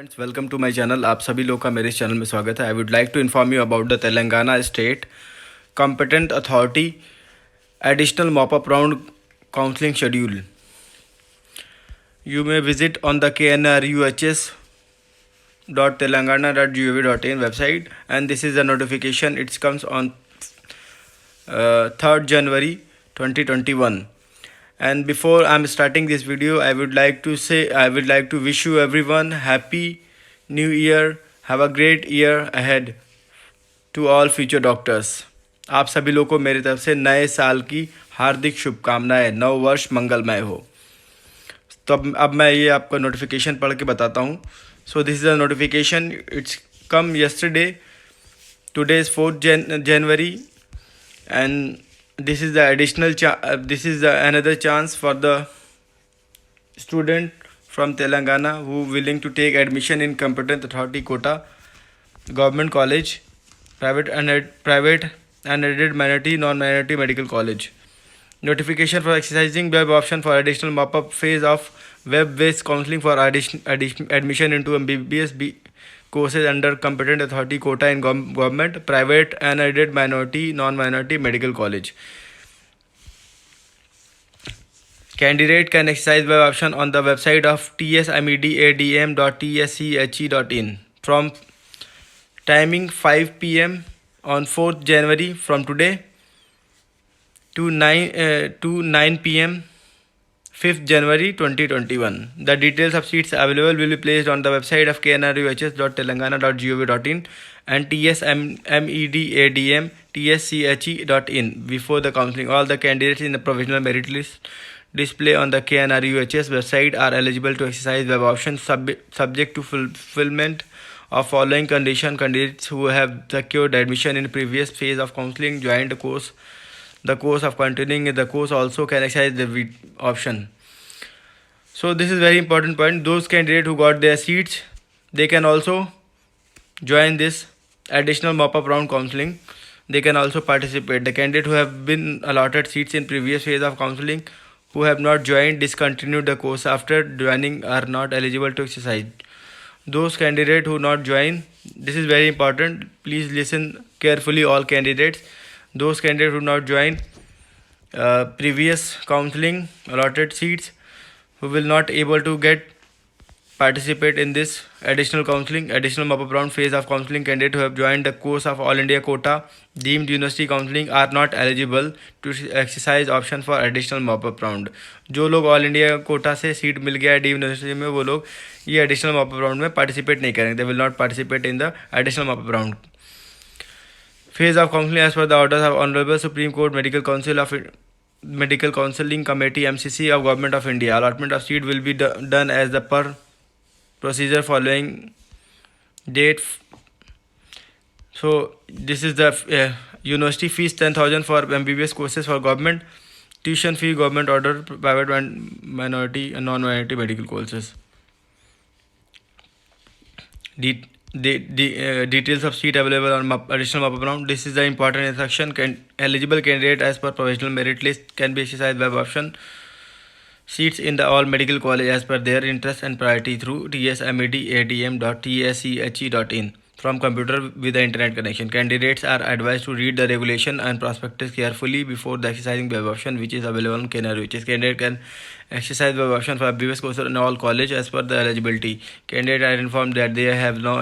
Friends, welcome to my channel. आप सभी लोग का मेरे इस चैनल में स्वागत है। I would like to inform you about the Telangana state competent authority additional mop-up round counseling schedule. You may visit on the knruhs.telangana.gov.in website, and this is the notification. It comes on 3rd January 2021. And before I'm starting this video, I would like to wish you everyone happy new year. Have a great year ahead to all future doctors. आप सभी लोगों को मेरी तरफ से नए साल की हार्दिक शुभकामनाएं। नव वर्ष मंगलमय हो। तो अब मैं ये आपको नोटिफिकेशन पढ़ के बताता हूँ। So this is a notification, it's come yesterday. Today is 4th January, and this is another chance for the student from Telangana who willing to take admission in competent authority quota, government college, private and aided minority, non-minority medical college. Notification for exercising web option for additional mop-up phase of web-based counseling for admission into MBBS courses under competent authority quota in government, private and aided minority, non-minority medical college. Candidate can exercise web option on the website of tsmedadm.tsze.in from timing 5 p.m. on 4th January from today to 9 p.m. 5th January 2021. The details of seats available will be placed on the website of knruhs.telangana.gov.in and tsmedadm.tsze.in before the counseling. All the candidates in the provisional merit list display on the KNRUHS website are eligible to exercise web options subject to fulfillment of following condition. Candidates who have secured admission in previous phase of counseling, joined the course of continuing the course also can exercise the option. So this is very important point. Those candidates who got their seats, they can also join this additional mop-up round counseling. They can also participate. The candidates who have been allotted seats in previous phase of counseling, who have not joined, discontinued the course after joining, are not eligible to exercise. Those candidates who not join, this is very important. Please listen carefully, all candidates. Those candidates who not join previous counseling allotted seats, who will not able to participate in this additional mop-up round phase of counseling. Candidates who have joined the course of All India quota deemed university counseling are not eligible to exercise option for additional mop-up round. जो लोग all India quota से seat मिल गया है deemed university में, वो लोग ये additional mop up round में पार्टिसिपेट नहीं करेंगे. They will not participate in the additional mop up round. Phase of counseling as per the orders of Honorable Supreme Court Medical Counseling Committee (MCC) of Government of India. Allotment of seat will be done as the per procedure following date. So this is the university fees 10,000 for MBBS courses for government, tuition fee government order, private and minority and non-minority medical courses. Details of seat available on additional mop-up round. This is the important instruction. Eligible candidate as per provisional merit list can be exercised web option seats in the all medical college as per their interest and priority through tsmedadm.tsze.in from computer with the internet connection. Candidates are advised to read the regulation and prospectus carefully before the exercising web option, which is available on KNRUHS. Candidate can exercise web option for previous course in all college as per the eligibility. Candidates are informed that they have no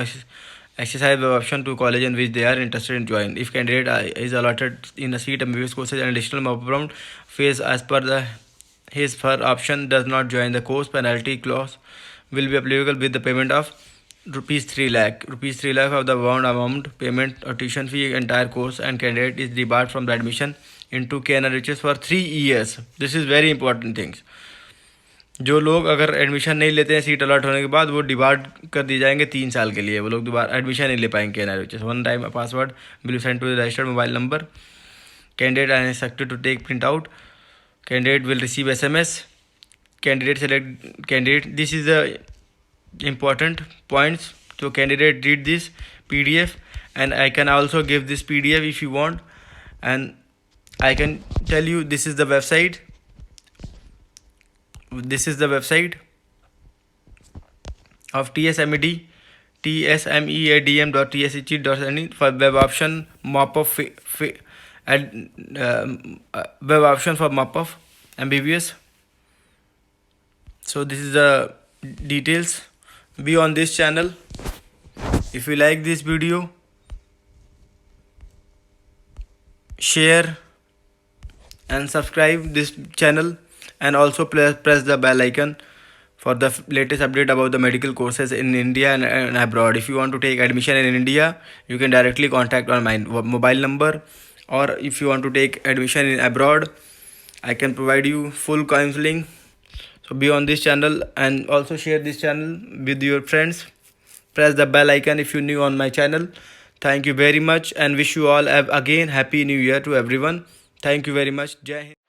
exercise web option to college in which they are interested in join. If candidate is allotted in a seat MBBS courses and additional mop-up round phase as per his per option does not join the course, penalty clause will be applicable with the payment of rupees 3 lakh of the bound amount payment or tuition fee entire course, and candidate is debarred from the admission into KNRUHS for 3 years. This is very important things. जो लोग अगर admission नहीं लेते हैं seat allot होने के बाद, वो डिबार्ड कर दिए जाएंगे 3 साल के लिए. वो लोग दोबारा एडमिशन नहीं ले पाएंगे KNRUHS. One time password will be sent to the registered mobile number. Candidate are instructed to take print out. Candidate will receive SMS. Candidate select candidate. This is the important points. So candidate read this PDF, and I can also give this PDF if you want, and I can tell you this is the website. This is the website of TSMED tsmeadm.tsch.in for web option mop-up web option for mop-up MBBS. So this is the details. Be on this channel. If you like this video, share and subscribe this channel, and also press the bell icon for the latest update about the medical courses in India and abroad. If you want to take admission in India, you can directly contact on my mobile number, or if you want to take admission in abroad, I can provide you full counseling. So be on this channel, and also share this channel with your friends. Press the bell icon if you're new on my channel. Thank you very much, and wish you all again Happy New Year to everyone. Thank you very much. Jai Hind.